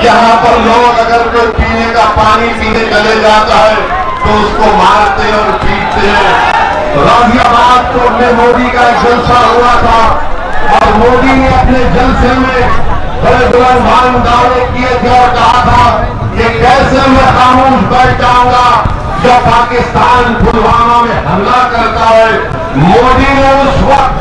यहाँ पर लोग अगर कोई पीने का पानी पीने चले जाता है तो उसको मारते और पीटते हैं। गाजियाबाद में मोदी का एक जलसा हुआ था और मोदी ने अपने जलसे में बड़े बुलंद दावे किए थे और कहा था कि कैसे मैं खामोश बैठ जाऊंगा जब पाकिस्तान पुलवामा में हमला करता है। मोदी ने उस वक्त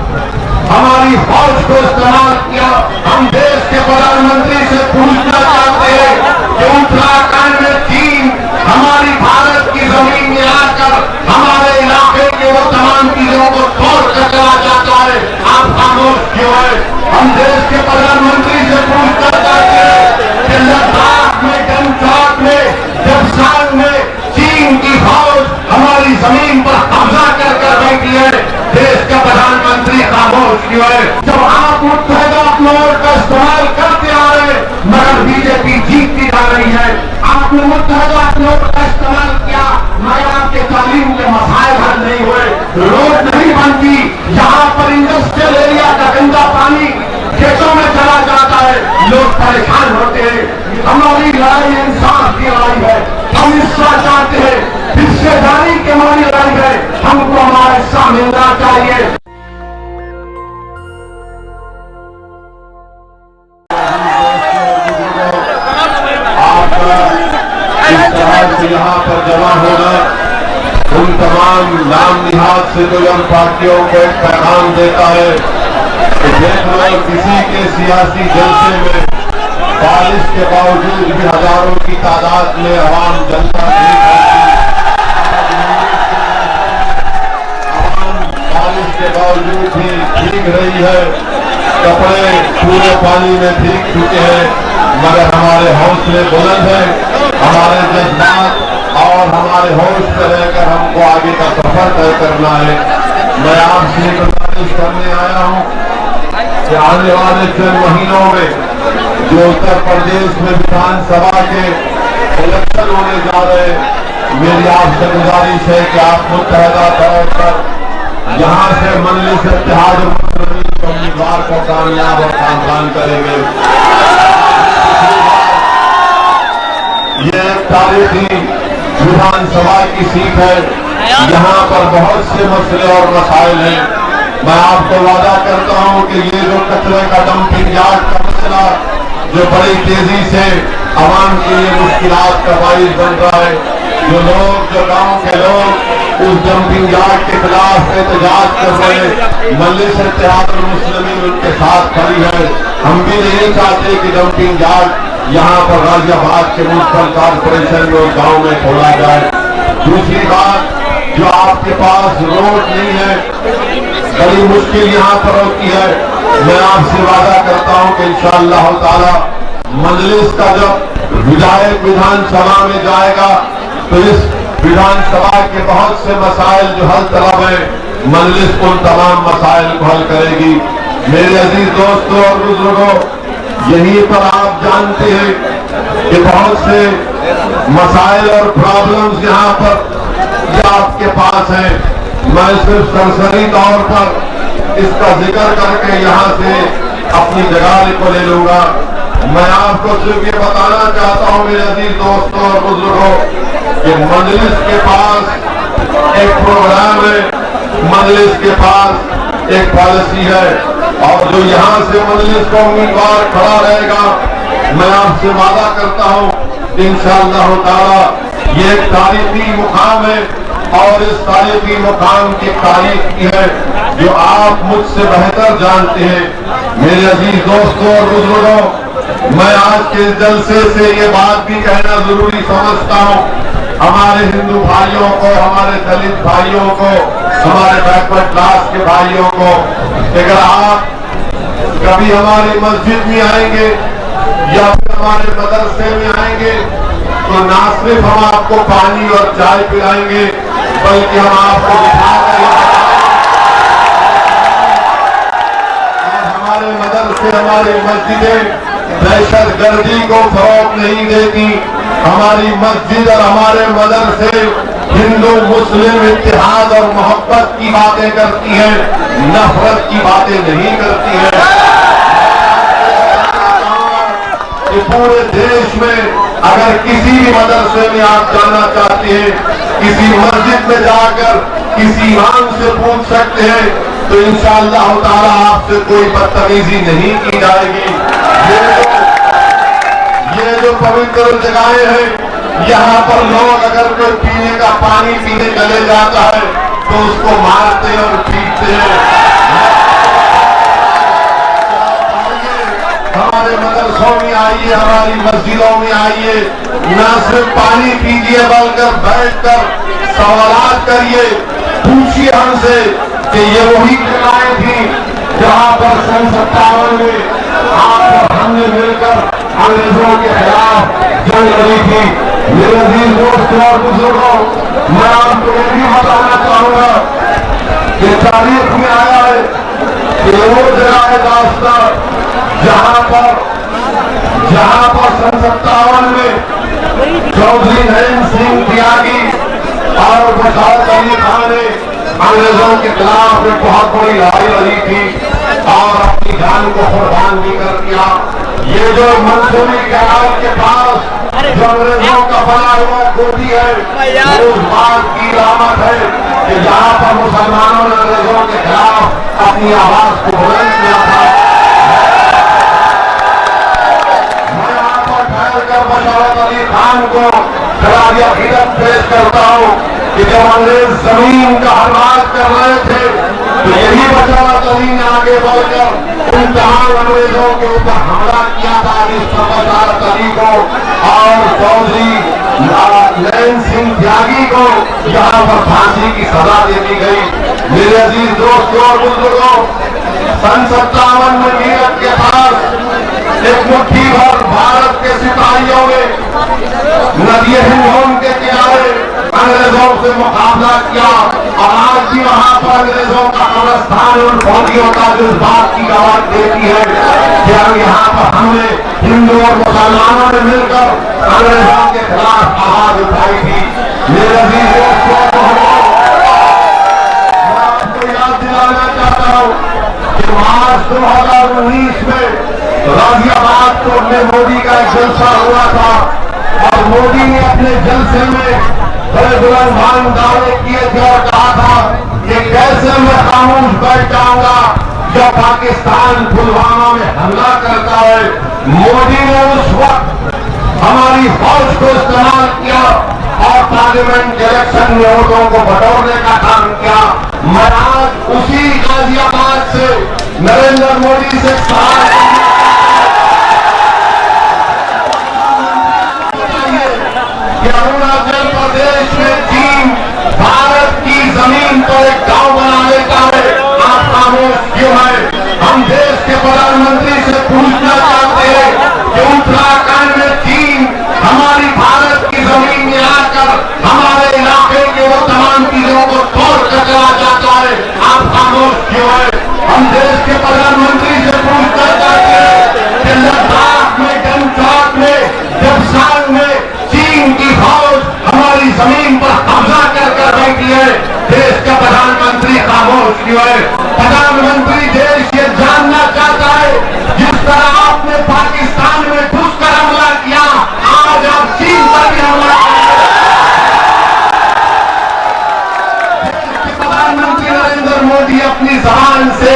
हमारी फौज को इस्तेमाल किया। हम देश के प्रधानमंत्री से पूछना चाहते हैं कि उत्तराखंड में चीन हमारी भारत की जमीन में आकर हमारे इलाके के वो तमाम चीजों को तोड़ कर चला जाता है, आप खामोश क्यों है? हम देश के प्रधानमंत्री से पूछना चाहते हैं कि लद्दाख में, गंगटॉक में, जबसांग में चीन की फौज हमारी जमीन पर कब्जा कर बैठी है, देश का प्रधानमंत्री खामोश क्यों है? जब आप मुत्तहिदा अपनों का इस्तेमाल करते आ रहे मगर बीजेपी जीतती जा रही है। आपने मुत्तहिदा अपनों का इस्तेमाल किया मगर आपके तालीम के मसाइल हल नहीं हुए, रोड नहीं बनती, यहाँ पर इंडस्ट्रियल एरिया का गंदा पानी खेतों में चला जाता है, लोग परेशान होते हैं। हमारी लड़ाई इंसाफ की लड़ाई है, हम हिस्सा चाहते हैं, हिस्सेदारी की हमारी लड़ाई है, हमको हमारा हिस्सा मिलना चाहिए। यहाँ पर जमा होना उन तमाम नाम निहाद से गुजर पार्टियों को एक पैगाम देता है कि देख लो किसी के सियासी जलसे में बारिश के बावजूद भी हजारों की तादाद में आवाम जनता बारिश के बावजूद भी भीग रही है, कपड़े पूरे पानी में भीग चुके हैं मगर हमारे हौसले बुलंद हैं, हमारे जज्बात और हमारे होश पे रहकर हमको आगे का सफर तय करना है। मैं आपसे गुजारिश करने आया हूँ कि आने वाले चंद महीनों में जो उत्तर प्रदेश में विधानसभा के इलेक्शन होने जा रहे, मेरी आपसे गुजारिश है कि आप मुत्तहिदा तौर पर यहाँ से मजलिस इत्तेहाद उम्मीदवार को कामयाब और कामयाब करेंगे। ये एक तारीखी विधानसभा की सीट है, यहाँ पर बहुत से मसले और मसाइल हैं। मैं आपको वादा करता हूँ कि ये जो कचरे का डंपिंग यार्ड का मसला जो बड़ी तेजी से आवाम के लिए मुश्किलात का बाइस बन रहा है, जो गांव के लोग उस डंपिंग यार्ड के खिलाफ एहतजाज कर रहे, मजलिस इत्तेहादुल मुस्लिमीन उनके साथ खड़ी है। हम भी नहीं चाहते कि डंपिंग यार्ड यहाँ पर गाजियाबाद के म्युनिसिपल कॉर्पोरेशन में गांव में खोला जाए। दूसरी बात, जो आपके पास रोड नहीं है, बड़ी मुश्किल यहाँ पर होती है। मैं आपसे वादा करता हूँ कि इंशाअल्लाह ताला मजलिस का जब विधायक विधानसभा में जाएगा तो इस विधानसभा के बहुत से मसाइल जो हल तलब है, मजलिस उन तमाम मसाइल को हल करेगी। मेरे अजीज दोस्तों और बुजुर्गों, यहीं पर आप जानते हैं कि बहुत से मसाइल और प्रॉब्लम्स यहाँ पर ये आपके पास हैं। मैं सिर्फ सरसरी तौर पर इसका जिक्र करके यहाँ से अपनी जगह को ले लूंगा। मैं आपको सिर्फ ये बताना चाहता हूँ मेरे अजीज दोस्तों और बुजुर्गों कि मजलिस के पास एक प्रोग्राम है, मजलिस के पास एक पॉलिसी है और जो यहाँ से मजलिस का उम्मीदवार खड़ा रहेगा, मैं आपसे वादा करता हूँ इंशाअल्लाह ताला ये एक तारीखी मुकाम है और इस तारीखी मुकाम की तारीख की है जो आप मुझसे बेहतर जानते हैं। मेरे अजीज दोस्तों और बुजुर्गों, मैं आज के जलसे से ये बात भी कहना जरूरी समझता हूँ, हमारे हिंदू भाइयों को, हमारे दलित भाइयों को, हमारे बैकवर्ड क्लास के भाइयों को, अगर आप कभी हमारी मस्जिद में आएंगे या फिर हमारे मदरसे में आएंगे तो ना सिर्फ हम आपको पानी और चाय पिलाएंगे बल्कि हम आपको हमारे मदरसे, हमारी मस्जिदें दहशत गर्दी को फरोग नहीं देती। हमारी मस्जिद और हमारे मदरसे हिंदू मुस्लिम इत्तेहाद और मोहब्बत की बातें करती हैं, नफरत की बातें नहीं करती है। पूरे देश में अगर किसी भी मदरसे में आप जाना चाहते हैं, किसी मस्जिद में जाकर किसी इमाम से पूछ सकते हैं, तो इंशाअल्लाह ताला आपसे कोई बदतमीजी नहीं की जाएगी। ये जो पवित्र जगहें हैं, यहाँ पर लोग अगर कोई पीने का पानी पीने चले जाता है तो उसको मारते और पीटते हैं। हमारे मदरसों में आइए, हमारी मस्जिदों में आइए, न सिर्फ पानी पीजिए बल्कि बैठकर सवालात करिए, पूछिए हमसे कि ये वही जगहें थी जहां पर सन 57 में आप और हमने मिलकर अंग्रेजों के खिलाफ जंग लड़ी थी। मेरे अजीज दोस्तों और बुजुर्गों, मैं आपको ये भी बताना चाहूंगा कि तारीख में आया है कि वो जगह है रास्ता जहां पर सन 57 में चौधरी नरेंद्र सिंह त्यागी और बशारत अली खान ने अंग्रेजों के खिलाफ एक बहुत बड़ी लड़ाई लड़ी थी और अपनी जान को कुर्बान भी कर दिया। ये जो मंसूरी कैनाल के पास जो अंग्रेजों का बना हुआ गोदी है, वो उस बात की अलामत है कि जहां पर मुसलमानों ने अंग्रेजों के खिलाफ अपनी आवाज को बुलंद किया था। मैं यहाँ पर ठहरकर बशारत अली खान को खराज अकीदत पेश करता हूँ कि जब अंग्रेज जमीन का हरमाज कर रहे थे तो यही बशारत अली ने आगे बढ़कर उन तमाम अंग्रेजों के ऊपर हमला किया था, जिस पर बशारत अली को और चौधरी नरेंद्र सिंह त्यागी को यहाँ पर फांसी की सजा दे दी गई। मेरे अजीज दोस्तों और बुजुर्गों, सन 57 में मीरठ के पास एक मुट्ठी भर भारत के सिपाहियों ने नदी हिंद के किनारे अंग्रेजों से मुकाबला किया और आज भी वहां पर अंग्रेजों का कब्रिस्तान उन फौजियों का जो इस बात की गवाही देती है कि हम यहाँ पर हमने हिंदू और मुसलमानों ने मिलकर अंग्रेजों के खिलाफ आवाज उठाई थी। मेरे अजीज दोस्तों, मैं आपको याद दिलाना चाहता हूँ कि मार्च 2019 में गाजियाबाद कोर्ट में मोदी का एक जलसा हुआ था और मोदी ने अपने जलसे में बड़े बुलंद भांग दावे किए थे और कहा था कि कैसे मैं खामोश बैठ जाऊंगा जब पाकिस्तान पुलवामा में हमला करता है। मोदी ने उस वक्त हमारी फौज को इस्तेमाल किया और पार्लियामेंट इलेक्शन में वोटों को बटोरने का काम किया। मैं आज उसी गाजियाबाद से नरेंद्र मोदी से सवाल अरुणाचल प्रदेश में चीन भारत की जमीन पर एक गांव बना लेता है, आप खामोश क्यों है? हम देश के प्रधानमंत्री से पूछना चाहते हैं कि उत्तराखंड में चीन हमारी भारत की जमीन में आकर हमारे इलाके के वो तमाम चीजों को तोड़ कर चला जाता है, आप खामोश क्यों है? हम देश के प्रधानमंत्री से पूछना चाहते हैं कि लद्दाख में, गंगटोक में, जबसांग में चीन की फौज हमारी जमीन पर कब्जा कर बैठी है, देश का प्रधानमंत्री खामोश क्यों है? प्रधानमंत्री देश ये जानना चाहता है जिस तरह आपने पाकिस्तान में घुसकर हमला किया, आज आप चीन पर भी हमला देश के प्रधानमंत्री नरेंद्र मोदी अपनी जबान से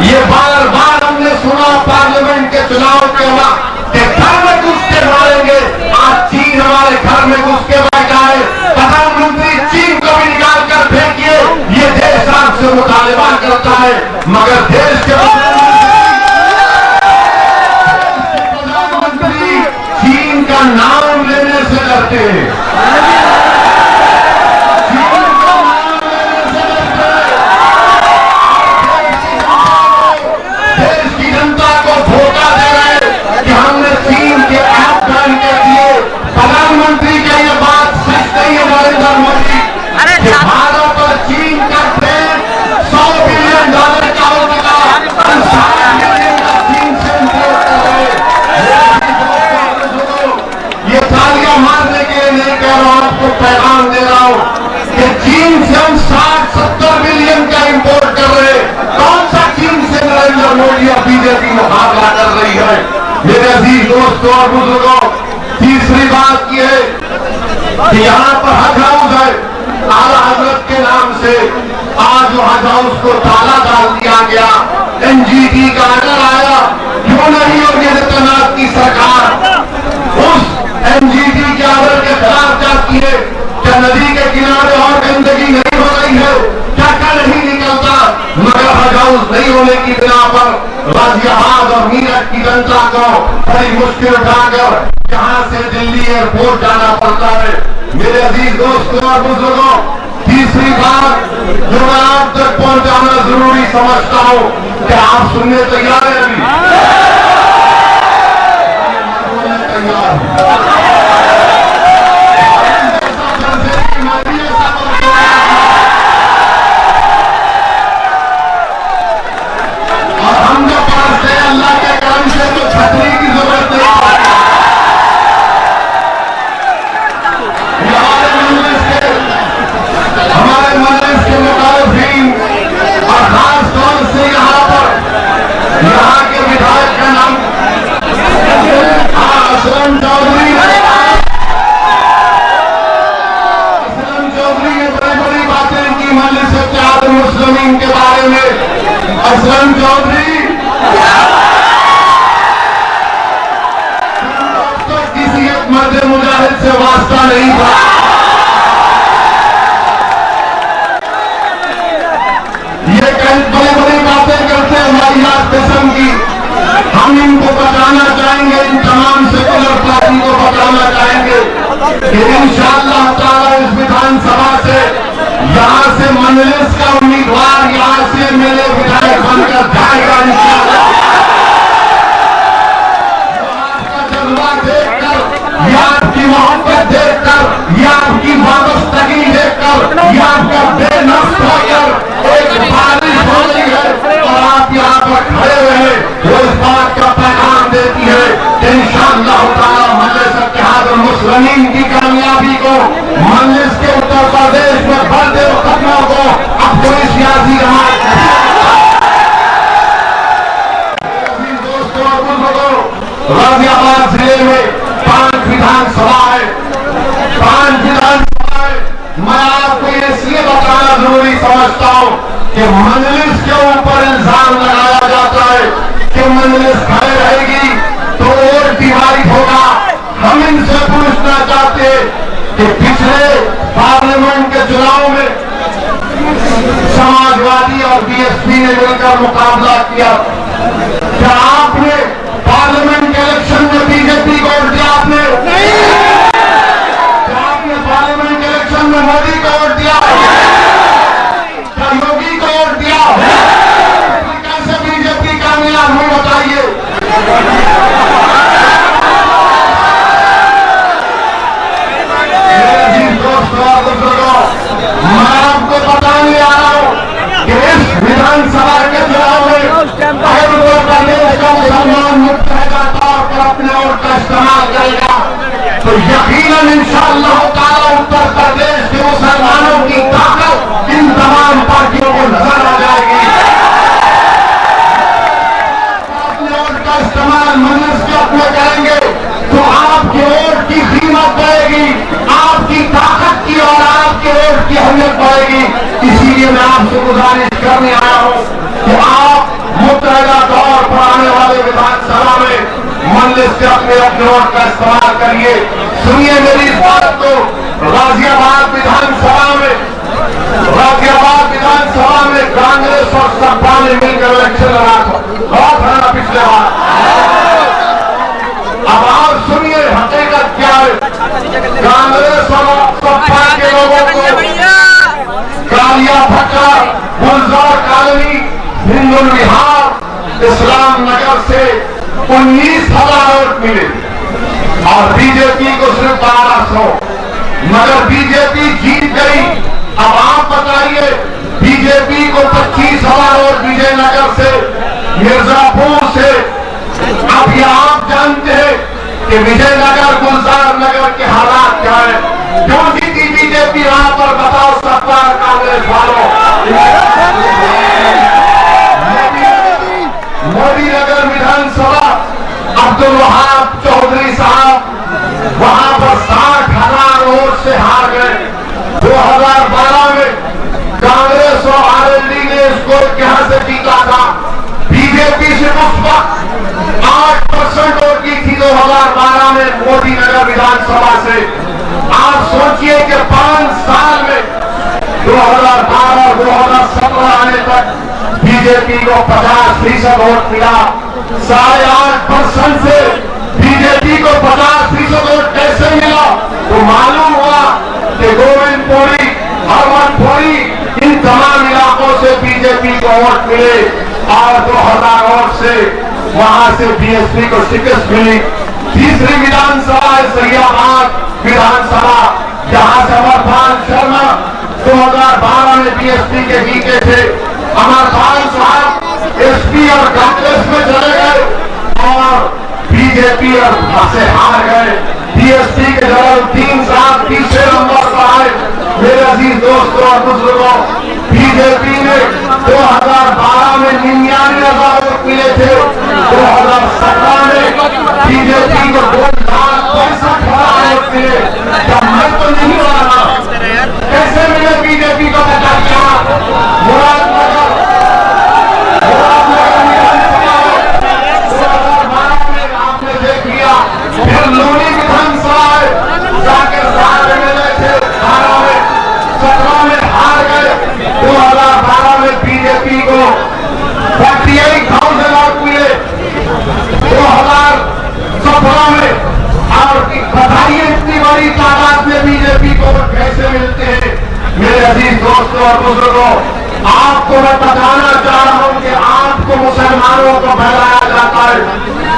ये बार बार हमने सुना पार्लियामेंट के चुनाव के वक्त कि घर में घुस के मारेंगे, आज चीन हमारे घर में घुस के बैठा है। प्रधानमंत्री चीन को भी निकाल कर फेंकिए, ये देश आपसे मुतालिबा करता है, मगर देश के प्रधानमंत्री चीन का नाम लेने से डरते हैं। प्रधानमंत्री का ये बात सच नहीं है नरेंद्र मोदी, कि भारत और चीन का ट्रेड $100 बिलियन का होगा, हम 60 मिलियन का चीन से इम्पोर्ट कर रहे हैं। ये तालियां मारने के लिए नहीं कह रहा हूं, आपको पैगाम दे रहा हूं कि चीन से हम 60-70 बिलियन का इम्पोर्ट कर रहे हैं। कौन सा चीन से नरेंद्र मोदी और बीजेपी मुकाबला कर रही है? मेरे अजीज दोस्तों और बुजुर्गों, तीसरी बात यह है कि यहाँ पर हज हाउस है, आला हजरत के नाम से आज वो हज हाउस को ताला डाल दिया गया। एनजीटी का ऑर्डर आया, क्यों नहीं योगी आदित्यनाथ की सरकार उस एनजीटी के ऑर्डर के खिलाफ जाती है? क्या नदी के किनारे और गंदगी नहीं हो रही है? क्या नहीं निकलता? मगर हज हाउस नहीं होने की बिना पर गाजियाबाद और मीरठ की जनता को बड़ी मुश्किल उठाकर यहां से दिल्ली एयरपोर्ट जाना पड़ता है। मेरे अजीज दोस्तों और बुजुर्गों, तीसरी बात जो मैं आप तक पहुंचाना जरूरी समझता हूं कि आप सुनने तैयार हैं? अभी तैयार और हम जो पढ़ते हैं अल्लाह के करम से तो छतरी की जरूरत नहीं पड़ती। हमारे मजलिस के मुखालिफिन और खास तौर से यहाँ के विधायक का नाम असलम चौधरी ने बड़ी बड़ी बातें की मजलिस इत्तेहाद मुस्लिमीन के बारे में। असलम चौधरी तो किसी एक मर्द मुजाहिद से वास्ता नहीं था। बड़ी बड़ी बातें करते हैं वाहियात किस्म की। हम इनको बताना चाहेंगे, इन तमाम सेकुलर पार्टी को बताना चाहेंगे कि इंशाअल्लाह ताला इस विधानसभा से यहाँ से मजलिस का उम्मीदवार यहाँ से मेरे विधायक बनकर जाएगा इंशाअल्लाह। आपका जज्बा देखकर, या आपकी मोहब्बत देखकर, या आपकी वाबस्तगी देखकर, या आपका बेनफ्स होकर एक बारिश हो रही है और आप यहाँ पर खड़े हुए वो इस बात का पैगाम देती है कि इंशाअल्लाह ताला मजलिस इत्तेहाद मुस्लिमीन की कामयाबी को, मजलिस के उत्तर प्रदेश में बढ़ते कदमों को अब कोई सियासी दोस्तों और बुजुर्गों, गाजियाबाद जिले में 5 विधानसभा है, 5 विधानसभा है। मैं आपको इसलिए बताना जरूरी समझता हूं कि मजलिस के ऊपर इल्जाम लगाया जाता है कि मजलिस खड़े रहेगी तो वोट डिवाइड होगा। हम इनसे पूछना चाहते हैं कि पिछले पार्लियामेंट के चुनाव में समाजवादी और बीएसपी ने मिलकर मुकाबला किया। क्या आपने पार्लियामेंट के इलेक्शन में बीजेपी को वोट दिया? आपने क्या आपने पार्लियामेंट के इलेक्शन में मोदी को वोट दिया? क्या योगी को वोट दिया? कैसे बीजेपी कामयाब हुई बताइए? मैं आपको बताने आ रहा हूं कि इस विधानसभा के चुनाव में अगर उत्तर प्रदेश का मुसलमान मुत्तहदा तौर पर अपने वोट का इस्तेमाल करेगा तो यकीनन इंशाअल्लाह ताला उत्तर प्रदेश के मुसलमानों की ताकत इन तमाम पार्टियों को नजर आ जाएगी। अपने वोट का इस्तेमाल मजलिस के अपने करेंगे तो आपके वोट की कीमत बढ़ेगी, आपकी ताकत की और आपके वोट की अहमियत बढ़ेगी। इसीलिए मैं आपसे गुजारिश करने आया हूं कि आप मुत्तहदा तौर पर आने वाले विधानसभा में मजलिस के अपने वोट का इस्तेमाल करिए। सुनिए मेरी इस बात को, गाजियाबाद विधानसभा में कांग्रेस और सपा ने मिलकर इलेक्शन लड़ा था, बहुत है पिछले बार। अब आप सुनिए हकीकत क्या है। कांग्रेस और सपा के लोगों को कालिया भट्टा, गुलजार कॉलोनी, हिंदुल विहार, इस्लाम नगर से 19,000 वोट मिले और बीजेपी को सिर्फ 1200। मगर बीजेपी जीत गई। अब आप बताइए, बीजेपी को 25,000 वोट विजयनगर से, मिर्जापुर से। अब ये आप जानते हैं कि विजयनगर, गुलजार नगर के हालात क्या है। क्यों जीती बीजेपी वहां पर? बताओ सपा कांग्रेस वालों। मोदी नगर विधानसभा अब अब्दुल वहाब चौधरी साहब वहां पर 60,000 वोट से हार गए। 2012 में कांग्रेस और आरएलडी ने इसको यहां से जीता था। बीजेपी से उस वक्त 8% वोट की थी 2012 में मोदी नगर विधानसभा से। आप सोचिए कि 5 साल में 2012 और 2017 आने तक बीजेपी को 50% वोट मिला। 8.5% से बीजेपी को 50% वोट कैसे मिला? तो मालूम हुआ कि गोविंदपुरी, हरवनपुरी, इन तमाम इलाकों से बीजेपी को वोट मिले और 2000 वोट से वहां से बीएसपी को शिकस्त मिली। तीसरी विधानसभा है सैयाबाद विधानसभा, जहां से अमरपाल शर्मा 2012 में बीएसपी के जीते थे। अमरपाल साहब एसपी और कांग्रेस में चले गए और बीजेपी और से हार गए। बीएसपी के जलालुद्दीन साहब तीसरे नंबर पर आए। मेरे अजीज दोस्तों और बुजुर्गों, बीजेपी ने 2012 में 99,000 वोट मिले थे। 2017 में बीजेपी को 2,65,000 वोट मिले। जब मैं तो नहीं माना, कैसे मिले बीजेपी को? मुरादनगर विधानसभा 2012 में आपने देख लिया। फिर लोनी विधानसभा जाकर 7 एमएलए थे, 18 में 17 में हार गए। 2012 में बीजेपी को 48,000 वोट मिले। 2017 में और बताइए इतनी बड़ी तादाद में बीजेपी को वोट कैसे मिलते हैं? मेरे अजीज दोस्तों और बुजुर्गों, आपको मैं बताना चाह रहा हूं कि आपको मुसलमानों को बहलाया जाता है,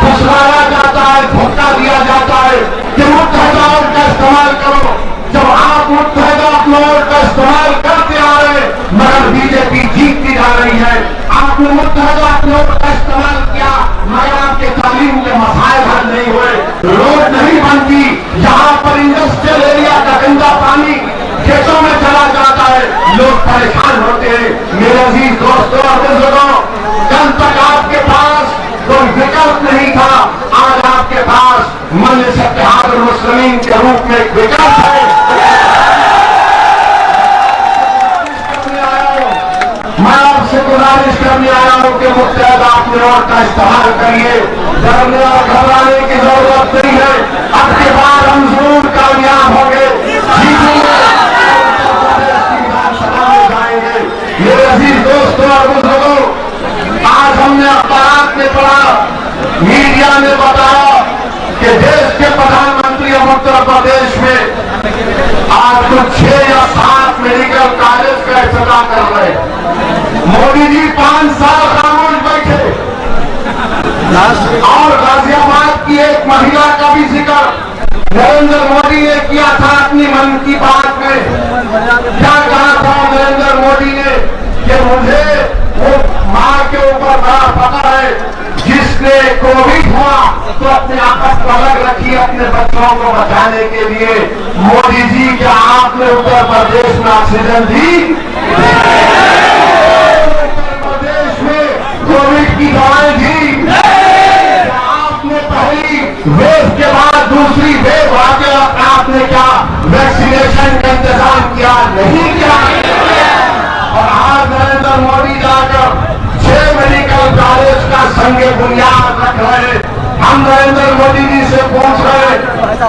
फुसलाया जाता है, धोखा दिया जाता है कि मुत्तहदा वोट का इस्तेमाल करो। जब आप मुत्तहदा वोट का इस्तेमाल करते आ रहे हैं मगर बीजेपी जीतती जा रही है। आपने मुत्तहदा वोट का इस्तेमाल किया मगर आपके तालीम के मसाइल हल नहीं हुए, रोड नहीं बनती। जहां पर इंडस्ट्रियल एरिया का गंदा पानी खेतों में चला जाता है, लोग परेशान होते हैं। मेरे अजीज दोस्तों और बुजुर्गों, कल तक आपके पास कोई विकल्प नहीं था, आज आपके पास मजलिस इत्तेहादुल मुस्लिमीन के रूप में एक विकल्प है। मैं आपसे गुजारिश करने आया हूं कि मुत्तहदा अपने वोट का इस्तेमाल करिए। डरने और घबराने की जरूरत नहीं है। अब के बाद हम जरूर कामयाब होंगे, जीतेंगे, विधानसभा में जाएंगे। मेरे अजीज दोस्तों और बुजुर्गों, आज हमने अखबार में पढ़ा, मीडिया ने बताया कि देश के प्रधानमंत्री अब उत्तर प्रदेश में आज कुछ 6 या 7 मेडिकल कॉलेज का इफ्तिताह कर रहे हैं। मोदी जी 5 साल खामोश बैठे और गाजियाबाद की एक महिला का भी जिक्र नरेंद्र मोदी ने किया था अपनी मन की बात में। क्या कहा था नरेंद्र मोदी ने कि मुझे वो मां के ऊपर बड़ा पता है जिसने कोविड हुआ तो अपने आपस को अलग रखी अपने बच्चों को बचाने के लिए। मोदी जी, क्या आपने उत्तर प्रदेश में ऑक्सीजन दी? उत्तर प्रदेश में कोविड की दवाएं दी? आपने पहली वेव के बाद दूसरी वेव आके आपने क्या वैक्सीनेशन का इंतजाम किया? नहीं किया। और आज नरेंद्र मोदी जाकर 6 मेडिकल कॉलेज का संगे बुनियाद रख रहे। हम नरेंद्र मोदी जी से पूछ रहे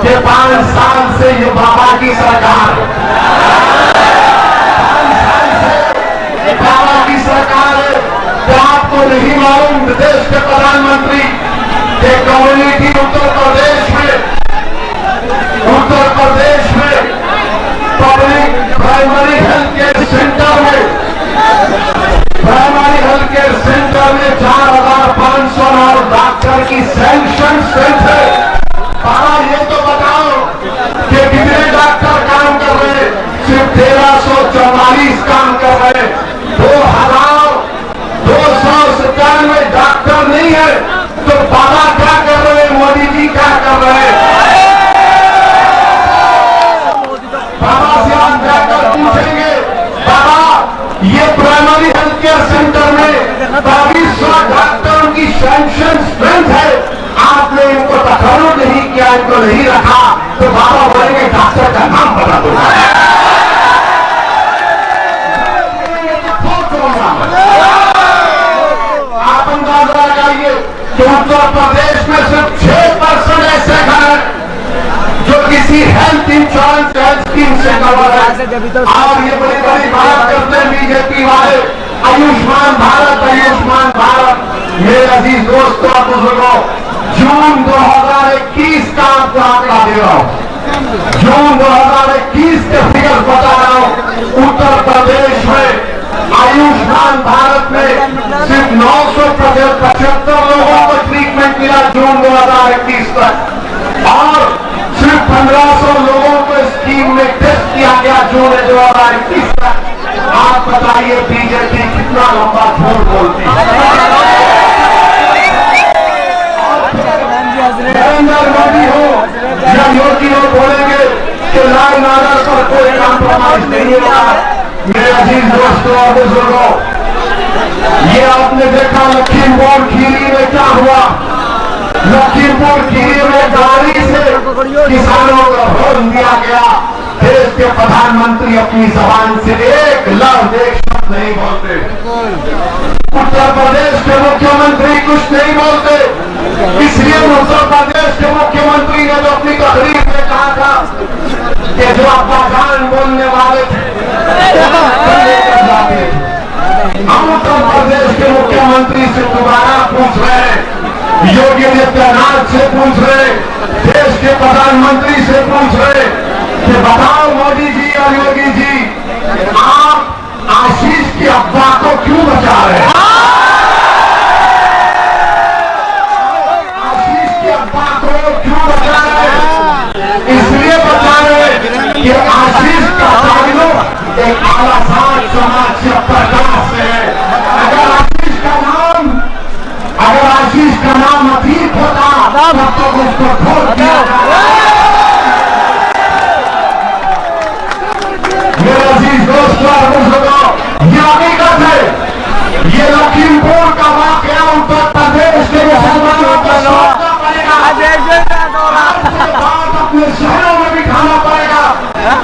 कि 5 साल से ये बाबा की सरकार, 5 साल से बाबा की सरकार है। तो आपको नहीं मालूम देश के प्रधानमंत्री के कम्युनिटी उत्तर प्रदेश में public primary health care centre में 4,500 डॉक्टर की सैंक्शन स्ट्रेंथ है। बाबा ये तो बताओ कि कितने डॉक्टर काम कर रहे हैं? सिर्फ 1344 काम कर रहे हैं। 2,297 डॉक्टर नहीं है तो बाबा क्या कर रहे हैं? मोदी तो बाबा बोलेंगे डॉक्टर का नाम बता दो। आप अंदाजा लगाइए कि उत्तर प्रदेश में सिर्फ 6% ऐसे घर हैं जो किसी हेल्थ इंश्योरेंस हेल्थ स्कीम से कवर है। और ये बड़ी बड़ी बात करते हैं बीजेपी वाले, आयुष्मान भारत, आयुष्मान भारत। मेरे अजीज दोस्तों और बुजुर्गों, जून 2021 का आपको आंकड़ा दे रहा हूं, जून 2021 के फिगर बता रहा हूं। उत्तर प्रदेश में आयुष्मान भारत में सिर्फ 975 लोगों को ट्रीटमेंट मिला जून 2021 तक, और सिर्फ 1500 लोगों को स्कीम में टेस्ट किया गया जून 2021 तक। आप बताइए बीजेपी कितना लंबा झूठ बोलती है। नरेंद्र मोदी हो या योगी हो बोलेंगे कि लॉ एंड ऑर्डर पर कोई कॉम्प्रोमाइज नहीं होगा। मेरे अजीज दोस्तों और बुजुर्गों, ये आपने देखा लखीमपुर खीरी में क्या हुआ। लखीमपुर खीरी में गाड़ी से किसानों का भोजन दिया गया। देश के प्रधानमंत्री अपनी जबान से एक लफ्ज एक शब्द नहीं बोलते, उत्तर प्रदेश के मुख्यमंत्री कुछ नहीं बोलते। इसलिए उत्तर प्रदेश के मुख्यमंत्री ने जो अपनी तकरीर में कहा था कि जो अफवाह बोलने वाले थे हम उत्तर प्रदेश के मुख्यमंत्री से दोबारा पूछ रहे हैं, योगी आदित्यनाथ से पूछ रहे, देश के प्रधानमंत्री से पूछ रहे कि बताओ मोदी जी और योगी जी, आप आशीष की अफवाह को क्यों बचा रहे हैं? आशीष की अफवाह को क्यों बचा रहे हैं? इसलिए बचा रहे कि आशीष का ताल्लुक एक आलासाज समाज से प्रकाश से है। अगर आशीष का नाम अतीत होता तब तो उसको छोड़ दिया जाता। मेरे अजीज दोस्तों और बुजुर्गों, ये हकीकत है। ये लखीमपुर का वाकया उत्तर प्रदेश के मुसलमानों को सोचना पड़ेगा, अपने शहरों में बिठाना पड़ेगा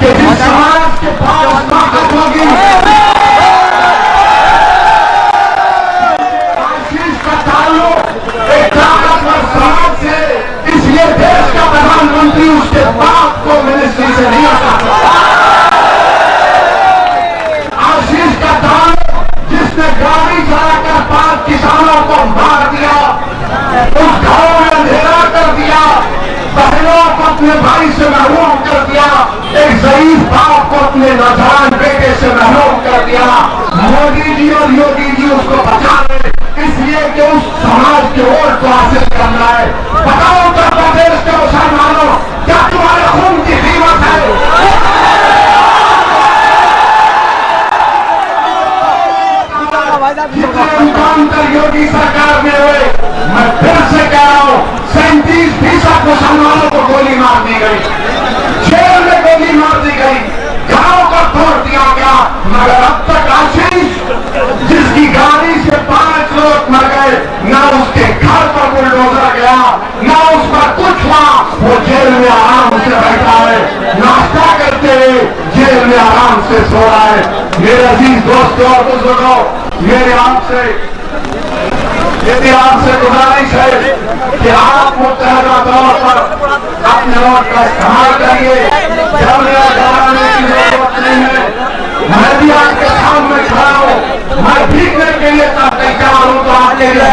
कि जिस समाज के पास ताकत होगी आशीष का ताल्लुक एक ताकतवर समाज से, इसलिए देश का प्रधानमंत्री उसके बाप को मिनिस्ट्री से नहीं हटा सकता। आशीष का ताल्लुक जिसने गाड़ी चलाकर 5 किसानों को मार दिया, उस घरों में अंधेरा कर दिया, बहनों को अपने भाई से महरूम कर दिया, एक ज़ईफ बाप को अपने नौजवान बेटे से महरूम कर दिया। मोदी जी और योगी जी उसको बचा रहे, इसलिए कि उस समाज के वोट को हासिल करना है। बताओ उत्तर प्रदेश के मुसलमानों, क्या तुम्हारे खून की कीमत है? जितने एनकाउंटर योगी सरकार में हुए, मैं फिर से कह रहा हूं, 37% मुसलमानों को गोली मार दी गई, जेल में गोली मार दी गई, घरों को तोड़ दिया गया। मगर अब तक आशीष जिसकी गाड़ी से 5 लोग मर गए, ना उसके घर पर बुलडोजर गया, ना उस पर कुछ हुआ, वो जेल में आराम से बैठा है, नाश्ता करते हुए जेल में आराम से सो रहा है। मेरे अजीज दोस्तों और बुजुर्गों, मेरी आपसे गुजारिश है कि आप मुत्तहदा तौर पर अपने वोट का इस्तेमाल करिए। झगड़े कराने की जरूरत नहीं है। मैं भी आपके सामने खड़ा हूं, मैं भीगने के लिए तैयार हूं, तो आपके लिए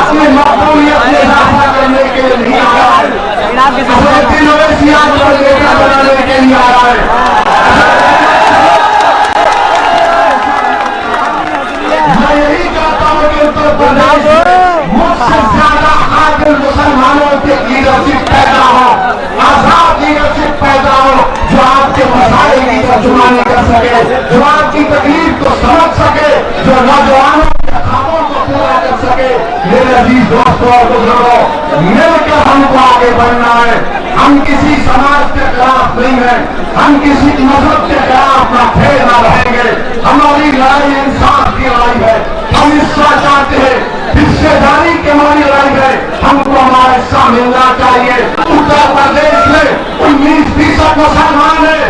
अपनी मकबूलियत में इजाफा करने के लिए नहीं आ रहा है, बनाने के लिए आ रहा है। मैं यही चाहता हूँ कि उत्तर प्रदेश मुझसे ज्यादा आदिल मुसलमानों की लीडरशिप पैदा हो, आजाद लीडरशिप पैदा हो, जो आपके मसाइल की तर्जुमानी कर सके, जो आपकी तकलीफ को समझ सके, जो नौजवानों के ख्वाबों को पूरा कर सके। मेरे अजीज दोस्तों और बुजुर्गों, मिलकर हमको आगे बढ़ना है। हम किसी समाज के खिलाफ नहीं है, हम किसी मजहब के खिलाफ ना थे ना रहेंगे। हमारी लड़ाई इंसाफ की लड़ाई है। हम हिस्सा चाहते हैं, हिस्सेदारी की हमारी लड़ाई है। हमको हमारा हिस्सा मिलना चाहिए। उत्तर प्रदेश में 19% मुसलमान है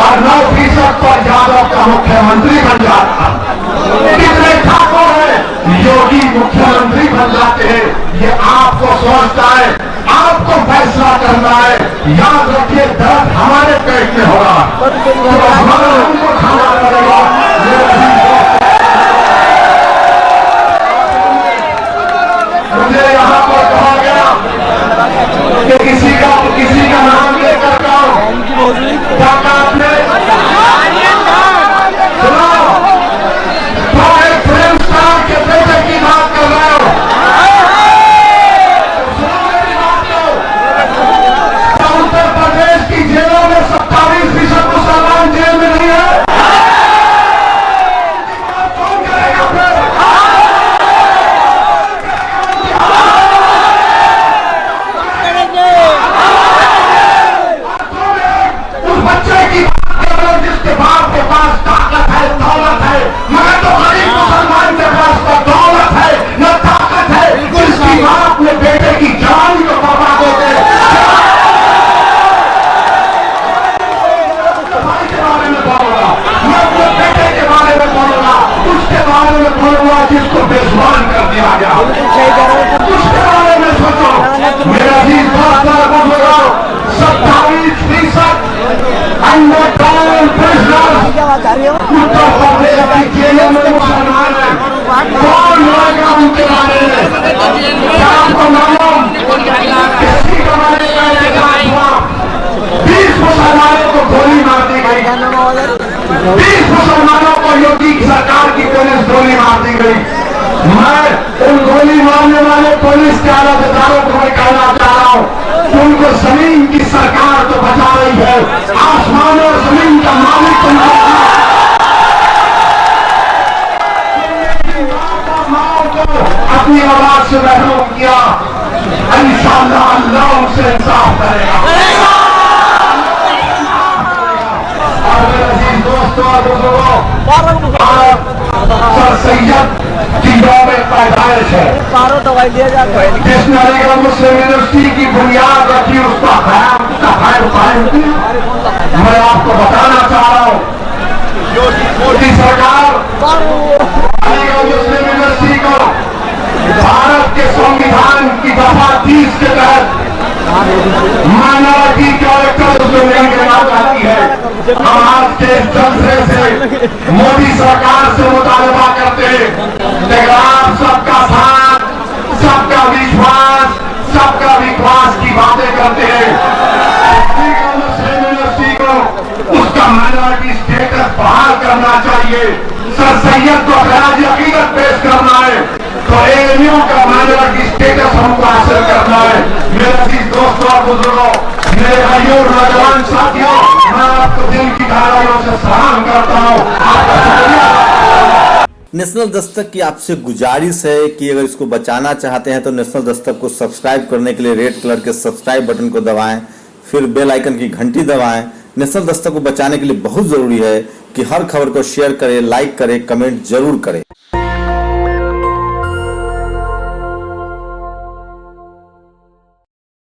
और 9% पर यादव का मुख्यमंत्री बन जाता। कितने ठाकुर है योगी मुख्यमंत्री बन जाते हैं। ये आपको सोचता है, आपको फैसला करना है। याद रखिए, दर्द हमारे पेट में होगा तो हमारा हमको खाना पड़ेगा। मुझे यहाँ पर कहा गया कि किसी का नाम लेकर क्या आपने सुनो, तो एक फिल्म स्टार के बेटे की बात कर रहे हो। सुनो मेरी बात को, उत्तर प्रदेश की जेलों में 27% मुसलमान जेल में नहीं है। कौन करेगा फिर? उस बच्चे की बात कर रहे हो जिसके बाप के पास ताकत है, दौलत है, मगर तो गरीब मुसलमान के पास तो दौलत है न ताकत है। जिसकी मां अपने बेटे की जान को बर्बाद होते भाई के बारे में बोलूंगा, मैं अपने बेटे के बारे में बोलूंगा, उसके बारे में बोलूंगा जिसको बेजुबान कर दिया गया। उसके बारे में सोचो मेरा अजीज दोस्त और बुजुर्गों, 27% अंडरग्राउंड प्रिजनर्स उत्तर प्रदेश की जेलों में मुसलमान है। कौन लड़ेगा उनके बारे में? क्या आपको मालूम किसी का मैंने हुआ 20 मुसलमानों को गोली मार दी गई। 20 मुसलमानों को योगी सरकार की पुलिस गोली मार दी गई। मैं उन गोली मारने वाले पुलिस के आलाधिकारों को मैं कहना चाह रहा हूं कि उनको जमीन की सरकार तो बचा रही है, आसमान और जमीन का मालिक तो अपनी आवाज से महरूम किया। इंशाअल्लाह अल्लाह उनसे इंसाफ करेगा। और मेरे अजीज दोस्तों और बुजुर्गों, सर सैयद की यौम पैदाइश है। जिसने अलीगढ़ मुस्लिम यूनिवर्सिटी की बुनियाद रखी, उसका खैर कायम किया। मैं आपको बताना चाह रहा हूँ, मोदी सरकार अलीगढ़ मुस्लिम यूनिवर्सिटी को भारत के संविधान की दफा 30 के तहत माइनॉरिटी कैरेक्टर उसमें नहीं देना चाहती है। हम आज के जलसे से मोदी सरकार से मुतालबा करते हैं, आप सबका साथ, सबका विश्वास, सबका विश्वास की बातें करते हैं। मुस्लिम यूनिवर्सिटी को उसका माइनॉरिटी स्टेटस बहाल करना चाहिए। सर सैयद को खराज अकीदत पेश करना है तो एएमयू का माइनॉरिटी स्टेटस हमको हासिल करना है। मेरे अजीज दोस्तों और बुजुर्गों, मेरे भाइयों और नौजवान साथियों, मैं आपको दिल की गहराइयों से सलाम करता हूँ। नेशनल दस्तक की आपसे गुजारिश है कि अगर इसको बचाना चाहते हैं तो नेशनल दस्तक को सब्सक्राइब करने के लिए रेड कलर के सब्सक्राइब बटन को दबाएं, फिर बेल आइकन की घंटी दबाएं। नेशनल दस्तक को बचाने के लिए बहुत जरूरी है कि हर खबर को शेयर करें, लाइक करें, कमेंट जरूर करें।